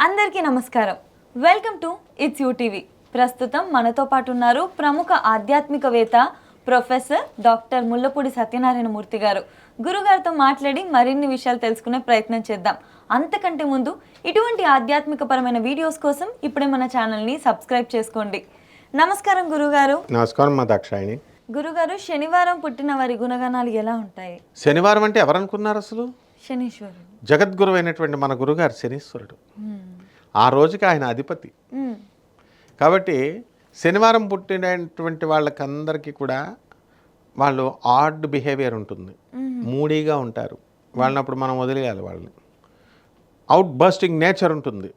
అందరికీ నమస్కారం. Welcome to it's you TV. ప్రస్తుతం మనతో పాటు ఉన్నారు ప్రముఖ ఆధ్యాత్మికవేత్త ప్రొఫెసర్ డాక్టర్ ముల్లపూడి సత్యనారాయణ మూర్తి గారు. గురుగారితో మాట్లాడి మరిన్ని విషయాలు తెలుసుకునే ప్రయత్నం చేద్దాం. అంతకంటే ముందు ఇటువంటి ఆధ్యాత్మికపరమైన వీడియోస్ కోసం ఇప్పుడే మన ఛానల్ని సబ్స్క్రైబ్ చేసుకోండి. నమస్కారం గురుగారు. నమస్కారం మా దాక్షాయిని. గురుగారు, శనివారం పుట్టిన వారి గుణగణాలు ఎలా ఉంటాయి? శనివారం అంటే ఎవరనుకున్నారు అసలు? శనీశ్వరుడు. జగద్గురు అయినటువంటి మన గురుగారు శనీశ్వరుడు. ఆ రోజుకి ఆయన అధిపతి. కాబట్టి శనివారం పుట్టినటువంటి వాళ్ళకందరికీ కూడా వాళ్ళు ఆడ్ బిహేవియర్ ఉంటుంది, మూడీగా ఉంటారు. వాళ్ళనప్పుడు మనం వదిలేయాలి. వాళ్ళని అవుట్ బర్స్టింగ్ నేచర్ ఉంటుంది.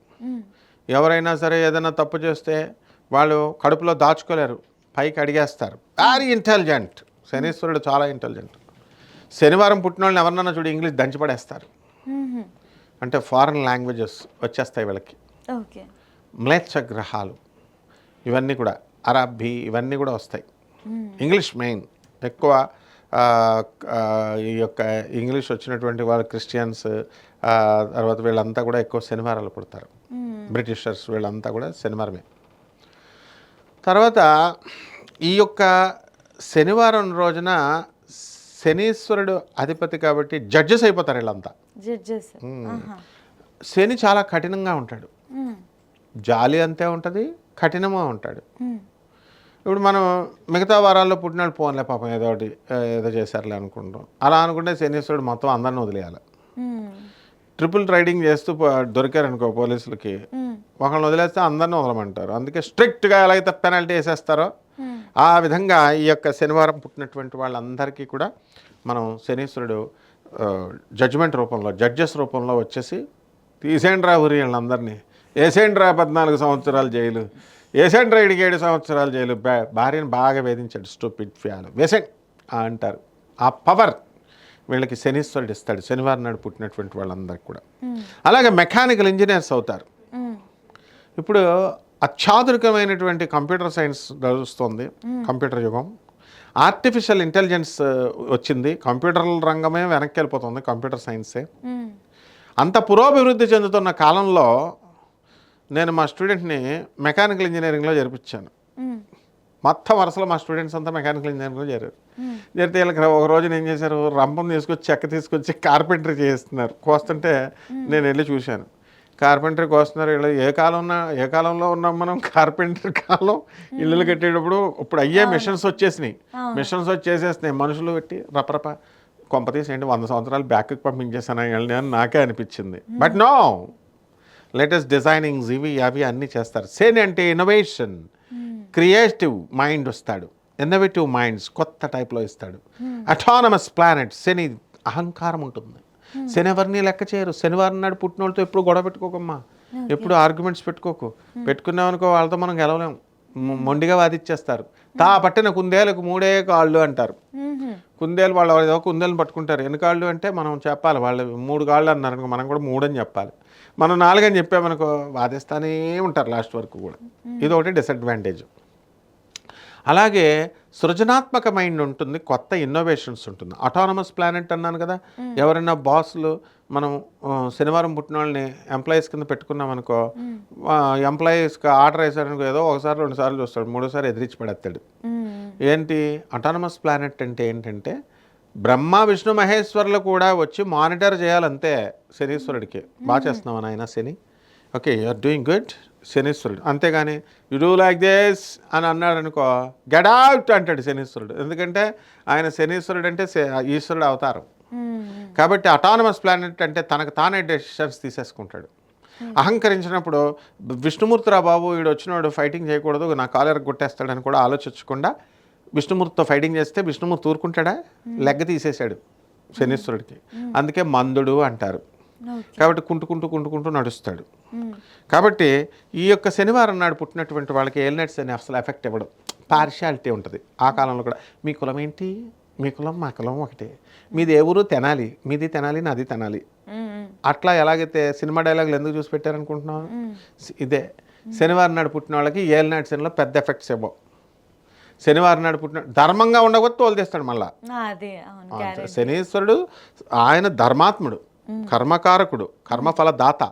ఎవరైనా సరే ఏదైనా తప్పు చేస్తే వాళ్ళు కడుపులో దాచుకోలేరు, పైకి అడిగేస్తారు. Very intelligent. శనీశ్వరుడు చాలా ఇంటెలిజెంట్. శనివారం పుట్టిన వాళ్ళని ఎవరినన్నా చూడు ఇంగ్లీష్ దంచిపడేస్తారు. అంటే ఫారెన్ లాంగ్వేజెస్ వచ్చేస్తాయి వీళ్ళకి. మ్లేచ్ఛ గ్రహాలు ఇవన్నీ కూడా, అరబ్బీ ఇవన్నీ కూడా వస్తాయి. ఇంగ్లీష్ మెయిన్ ఎక్కువ. ఈ యొక్క ఇంగ్లీష్ వచ్చినటువంటి వాళ్ళు క్రిస్టియన్స్, తర్వాత వీళ్ళంతా కూడా ఎక్కువ శనివారాలు పుడతారు. బ్రిటిషర్స్ వీళ్ళంతా కూడా శనివారమే. తర్వాత ఈ యొక్క శనివారం రోజున శనీశ్వరుడు అధిపతి కాబట్టి జడ్జెస్ అయిపోతారు వీళ్ళంతా. శని చాలా కఠినంగా ఉంటాడు. జాలి అంతే ఉంటుంది, కఠినంగా ఉంటాడు. ఇప్పుడు మనం మిగతా వారాల్లో పుట్టినాడు పోన్లే పాపం ఏదో చేశారులే అనుకుంటాం. అలా అనుకుంటే శనీశ్వరుడు మొత్తం అందరిని వదిలేయాలి. ట్రిపుల్ రైడింగ్ చేస్తూ దొరికారనుకో పోలీసులకి, ఒకళ్ళని వదిలేస్తే అందరిని వదలమంటారు. అందుకే స్ట్రిక్ట్గా ఎలా అయితే పెనాల్టీ వేసేస్తారో ఆ విధంగా ఈ యొక్క శనివారం పుట్టినటువంటి వాళ్ళందరికీ కూడా మనం శనీశ్వరుడు జడ్జిమెంట్ రూపంలో, జడ్జెస్ రూపంలో వచ్చేసి తీసేండ్రా ఊరి వాళ్ళందరినీ, వేసేండ్రా 14 సంవత్సరాలు జైలు, వేసేండ్రా 7 సంవత్సరాలు జైలు, భార్యను బాగా వేధించాడు స్టూపిడ్ ఫ్యాలు, వేసేండ్ అంటారు. ఆ పవర్ వీళ్ళకి శనీశ్వరుడు ఇస్తాడు, శనివారం నాడు పుట్టినటువంటి వాళ్ళందరికీ కూడా. అలాగే మెకానికల్ ఇంజనీర్స్ అవుతారు. ఇప్పుడు అత్యాధునికమైనటువంటి కంప్యూటర్ సైన్స్ నడుస్తుంది, కంప్యూటర్ యుగం. ఆర్టిఫిషియల్ ఇంటెలిజెన్స్ వచ్చింది, కంప్యూటర్ల రంగమే వెనక్కి వెళ్ళిపోతుంది, కంప్యూటర్ సైన్సే. అంత పురోభివృద్ధి చెందుతున్న కాలంలో నేను మా స్టూడెంట్ని మెకానికల్ ఇంజనీరింగ్లో చేర్పించాను. మొత్తం వరుసలో మా స్టూడెంట్స్ అంతా మెకానికల్ ఇంజనీరింగ్లో చేరారు. జరిగితే వీళ్ళకి ఒక రోజున ఏం చేశారు, రంపం తీసుకొచ్చి చెక్క తీసుకొచ్చి కార్పెంటరీ చేస్తున్నారు. కోస్తుంటే నేను వెళ్ళి చూశాను. కార్పెంటరీ కోస్తున్నారు. వీళ్ళు ఏ కాలంలో ఉన్నాం మనం? కార్పెంటరీ కాలం. ఇల్లులు కట్టేటప్పుడు ఇప్పుడు అయ్యే మిషన్స్ వచ్చేసినాయి. మిషన్స్ వచ్చేసేసినాయి, మనుషులు పెట్టి రపరప కొంపతీసి ఏంటి 100 సంవత్సరాలు బ్యాక్కి పంపించేసాను అని నాకే అనిపించింది. బట్ నో, లేటెస్ట్ డిజైనింగ్స్ ఇవి అవి అన్నీ చేస్తారు. శని అంటే ఇన్నోవేషన్, క్రియేటివ్ మైండ్ వస్తాడు, ఇన్నోవేటివ్ మైండ్స్ కొత్త టైప్లో ఇస్తాడు. Autonomous planet. శని అహంకారం ఉంటుంది. శని ఎవరిని లెక్క చేయరు. శనివారం నాడు పుట్టిన వాళ్ళతో ఎప్పుడు గొడవ పెట్టుకోకమ్మా, ఎప్పుడు ఆర్గ్యుమెంట్స్ పెట్టుకున్నామనుకో వాళ్ళతో మనం గెలవలేము. మొండిగా వాదిచ్చేస్తారు. తా పట్టిన కుందేలకు 3 కాళ్ళు అంటారు. కుందేలు వాళ్ళు ఏదో కుందేలను పట్టుకుంటారు. ఎన్ని కాళ్ళు అంటే మనం చెప్పాలి. వాళ్ళు 3 కాళ్ళు అన్నారు, మనం కూడా 3 అని చెప్పాలి. మనం 4 అని చెప్పామనుకో వాదిస్తానే ఉంటారు లాస్ట్ వరకు కూడా. ఇది ఒకటి డిసడ్వాంటేజ్. అలాగే సృజనాత్మక మైండ్ ఉంటుంది, కొత్త ఇన్నోవేషన్స్ ఉంటుంది. అటానమస్ ప్లానెట్ అన్నాను కదా. ఎవరైనా బాసులు మనం శనివారం పుట్టిన వాళ్ళని ఎంప్లాయీస్ కింద పెట్టుకున్నామనుకో, ఎంప్లాయీస్కి ఆర్డర్ వేసాడనుకో ఏదో 1 సారి 2 సార్లు చూస్తాడు, 3వ సారి ఎదిరించి పడేస్తాడు. ఏంటి అటానమస్ ప్లానెట్ అంటే? ఏంటంటే బ్రహ్మ విష్ణు మహేశ్వరులు కూడా వచ్చి మానిటర్ చేయాలంతే శనీశ్వరుడికి. బాగా చేస్తున్నామని ఆయన శని, ఓకే యూఆర్ డూయింగ్ గుడ్, శనీశ్వరుడు. అంతేగాని యు డూ లైక్ దిస్ అని అన్నాడు అనుకో, గెట్ అవుట్ అంటాడు శనీశ్వరుడు. ఎందుకంటే ఆయన శనీశ్వరుడు అంటే ఈశ్వరుడు అవతారం. కాబట్టి అటానమస్ ప్లానెట్ అంటే తనకు తానే డెసిషన్స్ తీసేసుకుంటాడు. అహంకరించినప్పుడు విష్ణుమూర్తిరా బాబు వీడు వచ్చినవాడు ఫైటింగ్ చేయకూడదు, నా కాలర్ కొట్టేస్తాడని కూడా ఆలోచించకుండా విష్ణుమూర్తితో ఫైటింగ్ చేస్తే విష్ణుమూర్తి ఊరుకుంటాడా? లెగ్గ తీసేశాడు శనీశ్వరుడికి. అందుకే మందుడు అంటారు. కాబట్టి కుంటుకుంటూ నడుస్తాడు. కాబట్టి ఈ యొక్క శనివారం నాడు పుట్టినటువంటి వాళ్ళకి ఏలినట్స్ అని అసలు ఎఫెక్ట్ ఇవ్వడం, పార్షియాలిటీ ఉంటుంది. ఆ కాలంలో కూడా మీ కులం ఏంటి, మీ కులం మా కులం ఒకటే, మీది ఏ ఊరు తెనాలి, మీది తెనాలి నాది తెనాలి, అట్లా ఎలాగైతే సినిమా డైలాగులు ఎందుకు చూసి పెట్టారనుకుంటున్నాను? ఇదే శనివారం నాడు పుట్టిన వాళ్ళకి ఏలినాటి శనిలో పెద్ద ఎఫెక్ట్స్ ఇవ్వవు. శనివారం నాడు పుట్టిన ధర్మంగా ఉండకపోతే తోలుతేస్తాడు మళ్ళా. శనీశ్వరుడు ఆయన ధర్మాత్ముడు, కర్మకారకుడు, కర్మఫల దాత.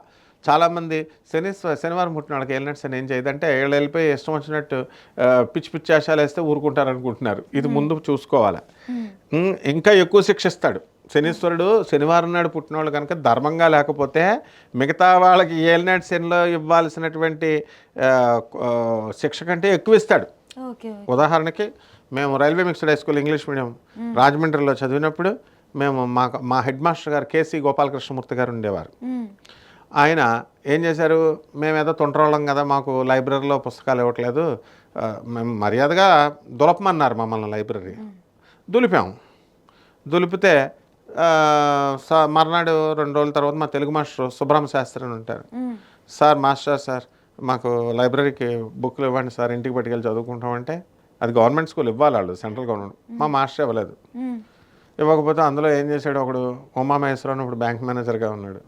చాలామంది శనివారం పుట్టిన వాళ్ళకి వెళ్ళినట్టు శని ఏం చేయదంటే వీళ్ళు వెళ్ళిపోయి ఇష్టం వచ్చినట్టు పిచ్చి పిచ్చి ఆశాలు వేస్తే ఊరుకుంటారు అనుకుంటున్నారు. ఇది ముందు చూసుకోవాలి. ఇంకా ఎక్కువ శిక్షిస్తాడు శనీశ్వరుడు. శనివారం నాడు పుట్టిన వాళ్ళు కనుక ధర్మంగా లేకపోతే మిగతా వాళ్ళకి ఏలినాటి శనిలో ఇవ్వాల్సినటువంటి శిక్ష కంటే ఎక్కువ ఇస్తాడు. ఉదాహరణకి మేము railway mixed high school English medium రాజమండ్రిలో చదివినప్పుడు మేము మా హెడ్ మాస్టర్ గారు కేసీ గోపాలకృష్ణమూర్తి గారు ఉండేవారు. ఆయన ఏం చేశారు, మేమేదో తొంటరోళ్ళం కదా, మాకు లైబ్రరీలో పుస్తకాలు ఇవ్వట్లేదు, మేము మర్యాదగా దులపమన్నారు మమ్మల్ని. లైబ్రరీ దులిపితే మర్నాడు 2 రోజుల తర్వాత మా తెలుగు మాస్టర్ సుబ్రహ్మ శాస్త్రి అని ఉంటారు. సార్ మాకు లైబ్రరీకి బుక్లు ఇవ్వండి సార్, ఇంటికి పట్టుకెళ్ళి చదువుకుంటామంటే, అది గవర్నమెంట్ స్కూల్ ఇవ్వాలి, వాళ్ళు సెంట్రల్ గవర్నమెంట్. మా మాస్టర్ ఇవ్వలేదు. ఇవ్వకపోతే అందులో ఏం చేశాడు, ఒకడు ఉమామహేశ్వరరావు ఇప్పుడు బ్యాంక్ మేనేజర్గా ఉన్నాడు.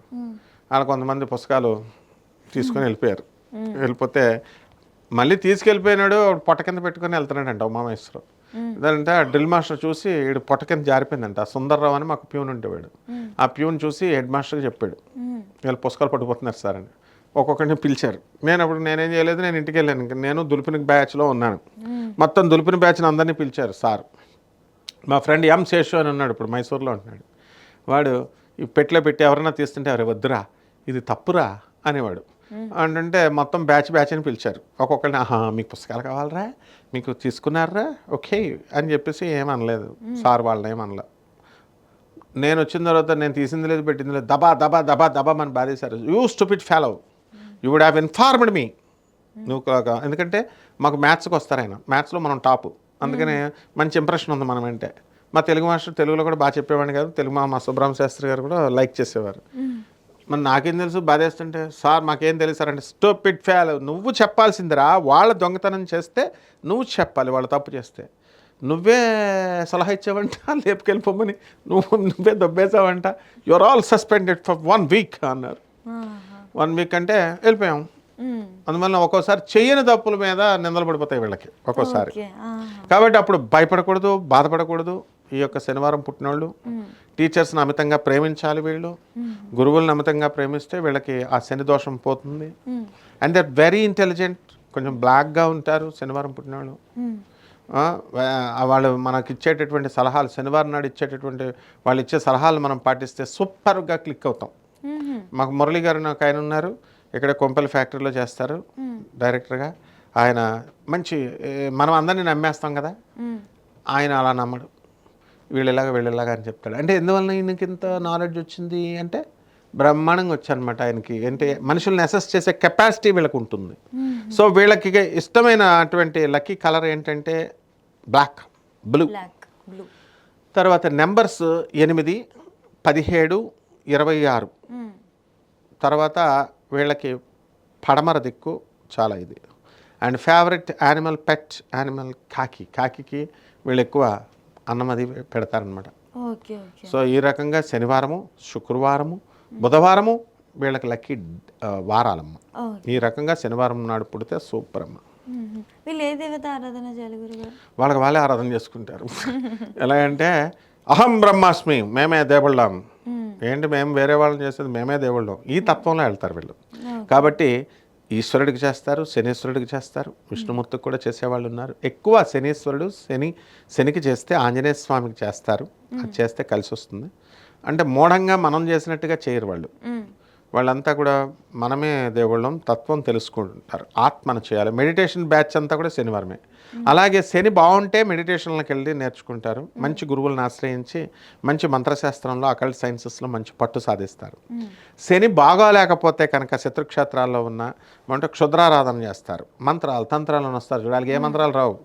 వాళ్ళు కొంతమంది పుస్తకాలు తీసుకొని వెళ్ళిపోయారు. వెళ్ళిపోతే మళ్ళీ తీసుకెళ్ళిపోయినాడు, పొట్ట కింద పెట్టుకొని వెళ్తున్నాడంట ఉమామహేశ్వరరావు. అదంటే ఆ డ్రిల్ మాస్టర్ చూసి వీడు పొట్ట కింద జారిపోయిందంట. సుందర్రావు అని మాకు ప్యూన్ ఉండేవాడు. ఆ ప్యూన్ చూసి హెడ్ మాస్టర్కి చెప్పాడు, వీళ్ళు పుస్తకాలు పట్టుకుపోతున్నారు సార్ అని. ఒక్కొక్కరిని పిలిచారు. నేనేం చేయలేదు, నేను ఇంటికి వెళ్ళాను. నేను దులిపిన బ్యాచ్లో ఉన్నాను. మొత్తం దులిపిన బ్యాచ్ని అందరినీ పిలిచారు సార్. మా ఫ్రెండ్ ఎం శేషు అని ఉన్నాడు, ఇప్పుడు మైసూర్లో ఉంటున్నాడు. వాడు ఈ పెట్టిలో పెట్టి ఎవరైనా తీస్తుంటే ఎవరు వద్దురా, ఇది తప్పురా అనేవాడు. అంటే మొత్తం బ్యాచ్ అని పిలిచారు. ఒక్కొక్కరిని మీకు పుస్తకాలు కావాలరా, మీకు తీసుకున్నారా, ఓకే అని చెప్పేసి ఏమనలేదు సార్, వాళ్ళని ఏమనలే. నేను వచ్చిన తర్వాత నేను తీసింది లేదు పెట్టింది లేదు, దబా దబా దబా దబా అని బాధేశారు. You stupid fellow, you would have informed me. నువ్వు ఎందుకంటే మాకు మ్యాథ్స్కి వస్తారు ఆయన, మ్యాథ్స్లో మనం టాపు, అందుకని మంచి ఇంప్రెషన్ ఉంది మనం అంటే. మా తెలుగు మాస్టర్ తెలుగులో కూడా బాగా చెప్పేవాడిని కాదు. తెలుగు మా సుబ్రహ్మ శాస్త్రి గారు కూడా లైక్ చేసేవారు. మరి నాకేం తెలుసు బాధేస్తుంటే, సార్ మాకేం తెలుసు సార్ అంటే, స్టూపిడ్ ఫెలో, నువ్వు చెప్పాల్సిందిరా, వాళ్ళ దొంగతనం చేస్తే నువ్వు చెప్పాలి, వాళ్ళు తప్పు చేస్తే. నువ్వే సలహా ఇచ్చావంట లేపుకెళ్ళిపోమని, నువ్వే దొబ్బేసావంట, your all suspended for 1 week అన్నారు. 1 వీక్ అంటే వెళ్ళిపోయాం. అందువల్ల ఒక్కోసారి చెయ్యని తప్పుల మీద నిందలు పడిపోతాయి వీళ్ళకి ఒక్కోసారి. కాబట్టి అప్పుడు భయపడకూడదు, బాధపడకూడదు. ఈ యొక్క శనివారం పుట్టినోళ్ళు టీచర్స్ని అమితంగా ప్రేమించాలి. వీళ్ళు గురువులను అమితంగా ప్రేమిస్తే వీళ్ళకి ఆ శని దోషం పోతుంది. And they are very intelligent, కొంచెం బ్లాక్గా ఉంటారు శనివారం పుట్టినోళ్ళు. వాళ్ళు మనకి ఇచ్చేటటువంటి సలహాలు, శనివారం నాడు ఇచ్చేటటువంటి వాళ్ళు ఇచ్చే సలహాలు మనం పాటిస్తే సూపర్గా క్లిక్ అవుతాం. మాకు మురళి గారు నాకు ఆయన ఉన్నారు, ఇక్కడ కొంపల్లి ఫ్యాక్టరీలో చేస్తారు డైరెక్టర్గా. ఆయన మంచి, మనం అందరినీ నమ్మేస్తాం కదా, ఆయన అలా నమ్మడు. వీళ్ళలాగా అని చెప్తాడు. అంటే ఎందువల్ల ఈయనకి ఇంత నాలెడ్జ్ వచ్చింది అంటే, బ్రహ్మాండంగా వచ్చానమాట ఆయనకి. అంటే మనుషుల్ని అసెస్ చేసే కెపాసిటీ వీళ్ళకి ఉంటుంది. సో వీళ్ళకి ఇష్టమైనటువంటి లక్కీ కలర్ ఏంటంటే బ్లూ. తర్వాత నెంబర్స్ 8, 17, 26. తర్వాత వీళ్ళకి పడమర దిక్కు చాలా ఇది. And favourite animal, pet animal కాకికి వీళ్ళు ఎక్కువ అన్నం అది పెడతారనమాట. సో ఈ రకంగా శనివారము, శుక్రవారము, బుధవారము వీళ్ళకి లక్కీ వారాలమ్మ. ఈ రకంగా శనివారం నాడు పుడితే సూపర్ అమ్మ. వీళ్ళు ఏ దేవత ఆరాధన చేయాలి గురుగారు? వాళ్ళకి వాళ్ళే ఆరాధన చేసుకుంటారు. ఎలాగంటే అహం బ్రహ్మాస్మి, మేమే దేవుళ్ళం. ఏంటి మేము వేరే వాళ్ళని చేసేది, మేమే దేవుళ్ళం, ఈ తత్వంలో వెళ్తారు వీళ్ళు. కాబట్టి ఈశ్వరుడికి చేస్తారు, శనీశ్వరుడికి చేస్తారు, విష్ణుమూర్తికి కూడా చేసేవాళ్ళు ఉన్నారు. ఎక్కువ శనీశ్వరుడు శనికి చేస్తే ఆంజనేయ స్వామికి చేస్తారు. అది చేస్తే కలిసి వస్తుంది. అంటే మూఢంగా మనం చేసినట్టుగా చేయరు వాళ్ళు. వాళ్ళంతా కూడా మనమే దేవుళ్ళం తత్వం తెలుసుకుంటారు. ఆత్మను చేయాలి. మెడిటేషన్ బ్యాచ్ అంతా కూడా శనివారమే. అలాగే శని బాగుంటే మెడిటేషన్లకు వెళ్ళి నేర్చుకుంటారు. మంచి గురువులను ఆశ్రయించి మంచి మంత్రశాస్త్రంలో, అకల్ట్ సైన్సెస్లో మంచి పట్టు సాధిస్తారు. శని బాగోలేకపోతే కనుక శత్రుక్షేత్రాల్లో ఉన్న అంటే క్షుద్రారాధన చేస్తారు. మంత్రాలు తంత్రాలను వస్తారు చూడాలి. ఏ మంత్రాలు రావు.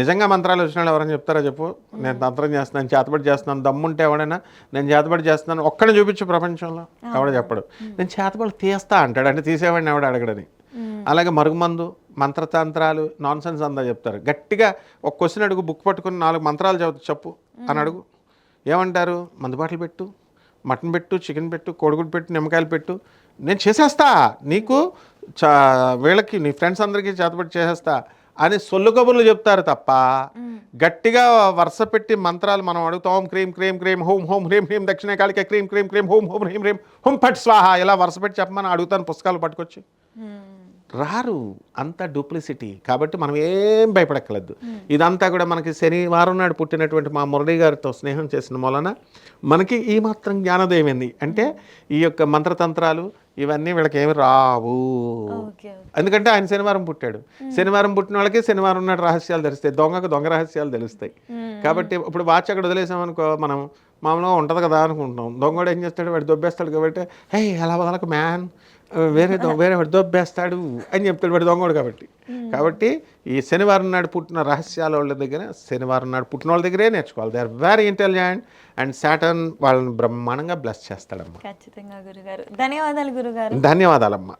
నిజంగా మంత్రాలు వచ్చిన వాళ్ళు ఎవరైనా చెప్తారా చెప్పు? నేను తంత్రం చేస్తున్నాను, చేతబడి చేస్తున్నాను, దమ్ముంటే ఎవడైనా నేను చేతబడి చేస్తున్నాను ఒక్కడిని చూపించు ప్రపంచంలో, ఎవడ చెప్పడు. నేను చేతబడి తీస్తా అంటాడు, అంటే తీసేవాడిని ఎవడు అడగడని. అలాగే మరుగుమందు, మంత్రతంత్రాలు, నాన్ సెన్స్ అంతా చెప్తారు. గట్టిగా ఒక క్వశ్చన్ అడుగు, బుక్ పట్టుకుని 4 మంత్రాలు చెప్పు అని అడుగు, ఏమంటారు? మందుబాటలు పెట్టు, మటన్ పెట్టు, చికెన్ పెట్టు, కోడిగుడ్డు పెట్టు, నిమ్మకాయలు పెట్టు, నేను చేసేస్తా, నీకు వీళ్ళకి నీ ఫ్రెండ్స్ అందరికీ చేతబడి చేసేస్తా అని సొల్లు కబుర్లు చెప్తారు తప్ప గట్టిగా వరుస పెట్టి మంత్రాలు మనం అడుగుతాం ఓం క్రీం క్రీం క్రీం హోం హోం హ్రీం హ్రీం దక్షిణ కాళిక క్రీం క్రీం క్రీం హోం హోం హ్రీం హ్రీం హోం ఫట్ స్వాహ ఇలా వరుస పెట్టి చెప్పమని అడుగుతాను పుస్తకాలు పట్టుకొచ్చి. రారు, అంత డూప్లిసిటీ. కాబట్టి మనం ఏం భయపడక్కర్లేదు. ఇదంతా కూడా మనకి శనివారం నాడు పుట్టినటువంటి మా మురళి గారితో స్నేహం చేసిన మూలన మనకి ఈ మాత్రం జ్ఞానోదయం ఏంది అంటే ఈ యొక్క మంత్రతంత్రాలు ఇవన్నీ వీళ్ళకి ఏమి రావు. ఎందుకంటే ఆయన శనివారం పుట్టాడు. శనివారం పుట్టిన వాళ్ళకి శనివారం నాడు రహస్యాలు తెలుస్తాయి, దొంగకు దొంగ రహస్యాలు తెలుస్తాయి. కాబట్టి ఇప్పుడు వాచ్ అక్కడ వదిలేసామనుకో మనం మామూలుగా ఉంటుంది కదా అనుకుంటాం. దొంగడు ఏం చేస్తాడు, వాడు దొబ్బేస్తాడు. కాబట్టి హే అలా వదలకు మ్యాన్, వేరే వాడు దొబ్బేస్తాడు అని చెప్తాడు వాడు దొంగడు. కాబట్టి ఈ శనివారం నాడు పుట్టిన రహస్యాల వాళ్ళ దగ్గర, శనివారం నాడు పుట్టిన వాళ్ళ దగ్గరే నేర్చుకోవాలి. They are very intelligent and Saturn వాళ్ళని బ్రహ్మాండంగా బ్లెస్ చేస్తాడమ్మా. ఖచ్చితంగా గురుగారు. ధన్యవాదాలు గురుగారు. ధన్యవాదాలమ్మా.